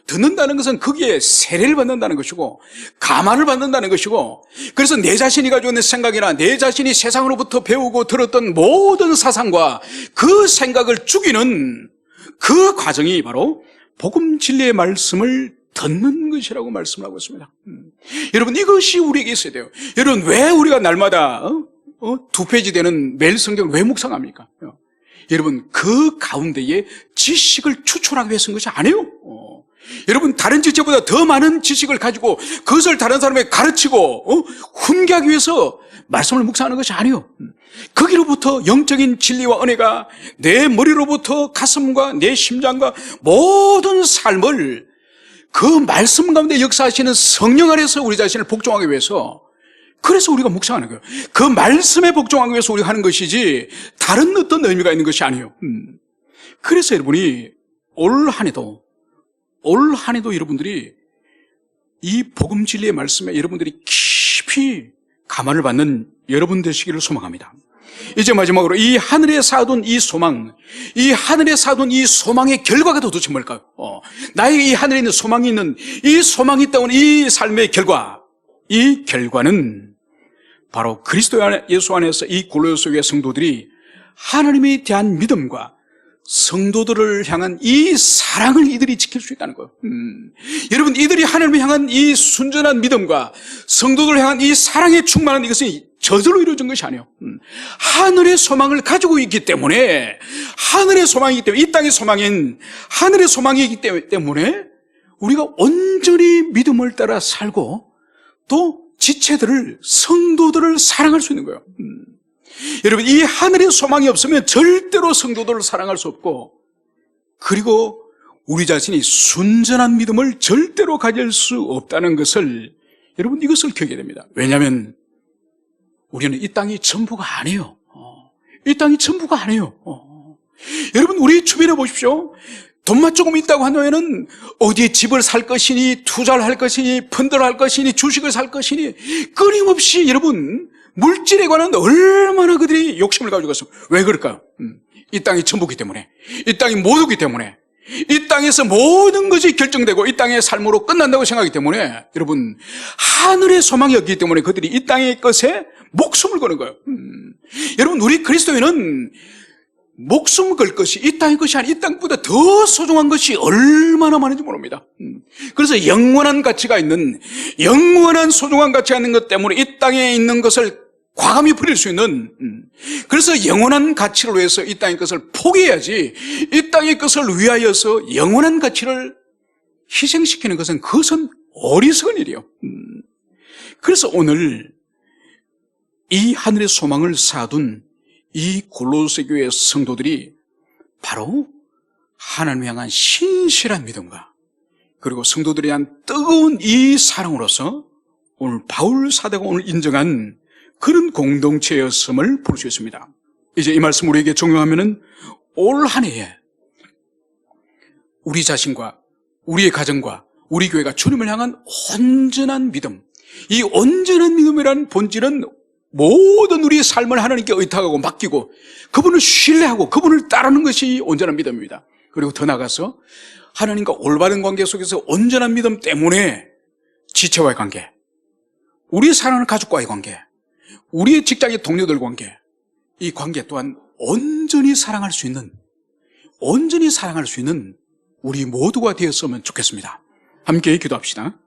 듣는다는 것은 거기에 세례를 받는다는 것이고 감화를 받는다는 것이고, 그래서 내 자신이 가지고 있는 생각이나 내 자신이 세상으로부터 배우고 들었던 모든 사상과 그 생각을 죽이는 그 과정이 바로 복음 진리의 말씀을 듣는 것이라고 말씀을 하고 있습니다. 여러분, 이것이 우리에게 있어야 돼요. 여러분, 왜 우리가 날마다 2페이지 되는 매일 성경을 왜 묵상합니까? 여러분, 그 가운데에 지식을 추출하기 위해서 한 것이 아니에요. 여러분, 다른 지체보다 더 많은 지식을 가지고 그것을 다른 사람에게 가르치고 훈계하기 위해서 말씀을 묵상하는 것이 아니에요. 거기로부터 영적인 진리와 은혜가 내 머리로부터 가슴과 내 심장과 모든 삶을 그 말씀 가운데 역사하시는 성령 안에서 우리 자신을 복종하기 위해서, 그래서 우리가 묵상하는 거예요. 그 말씀에 복종하기 위해서 우리가 하는 것이지 다른 어떤 의미가 있는 것이 아니에요. 그래서 여러분이 올 한 해도 여러분들이 이 복음 진리의 말씀에 여러분들이 깊이 감화를 받는 여러분 되시기를 소망합니다. 이제 마지막으로 이 하늘에 쌓아둔 이 소망, 이 하늘에 쌓아둔 이 소망의 결과가 도대체 뭘까요? 나의 이 하늘에 있는 소망이 있는 이 소망이 있다는 이 삶의 결과, 이 결과는 바로 그리스도 예수 안에서 이 골로새 교회 성도들이 하나님에 대한 믿음과 성도들을 향한 이 사랑을 이들이 지킬 수 있다는 거예요. 여러분, 이들이 하나님을 향한 이 순전한 믿음과 성도들을 향한 이 사랑에 충만한 이것은 저절로 이루어진 것이 아니에요. 하늘의 소망을 가지고 있기 때문에, 하늘의 소망이기 때문에, 이 땅의 소망인 하늘의 소망이기 때문에 우리가 온전히 믿음을 따라 살고 또 지체들을, 성도들을 사랑할 수 있는 거예요. 여러분, 이 하늘의 소망이 없으면 절대로 성도들을 사랑할 수 없고, 그리고 우리 자신이 순전한 믿음을 절대로 가질 수 없다는 것을, 여러분, 이것을 기억해야 됩니다. 왜냐하면 우리는 이 땅이 전부가 아니에요. 이 땅이 전부가 아니에요. 여러분, 우리 주변에 보십시오. 돈만 조금 있다고 한다면은 어디에 집을 살 것이니, 투자를 할 것이니, 펀드를 할 것이니, 주식을 살 것이니, 끊임없이 여러분 물질에 관한 얼마나 그들이 욕심을 가지고 있어요. 왜 그럴까요? 이 땅이 전부기 때문에, 이 땅이 모두기 때문에, 이 땅에서 모든 것이 결정되고 이 땅의 삶으로 끝난다고 생각하기 때문에, 여러분, 하늘의 소망이 없기 때문에 그들이 이 땅의 것에 목숨을 거는 거예요. 여러분, 우리 그리스도인은 목숨 걸 것이 이 땅의 것이 아니라 이 땅보다 더 소중한 것이 얼마나 많은지 모릅니다. 그래서 영원한 가치가 있는, 영원한 소중한 가치가 있는 것 때문에 이 땅에 있는 것을 과감히 버릴 수 있는, 그래서 영원한 가치를 위해서 이 땅의 것을 포기해야지, 이 땅의 것을 위하여서 영원한 가치를 희생시키는 것은, 그것은 어리석은 일이에요. 그래서 오늘 이 하늘의 소망을 쌓아둔 이 골로새 교회 성도들이 바로 하나님을 향한 신실한 믿음과 그리고 성도들에 대한 뜨거운 이 사랑으로서 오늘 바울 사도가 오늘 인정한 그런 공동체였음을 볼 수 있습니다. 이제 이 말씀 우리에게 적용하면은 올 한 해에 우리 자신과 우리의 가정과 우리 교회가 주님을 향한 온전한 믿음, 이 온전한 믿음이라는 본질은 모든 우리의 삶을 하나님께 의탁하고 맡기고 그분을 신뢰하고 그분을 따르는 것이 온전한 믿음입니다. 그리고 더 나아가서 하나님과 올바른 관계 속에서 온전한 믿음 때문에 지체와의 관계, 우리의 사랑하는 가족과의 관계, 우리의 직장의 동료들 관계, 이 관계 또한 온전히 사랑할 수 있는 우리 모두가 되었으면 좋겠습니다. 함께 기도합시다.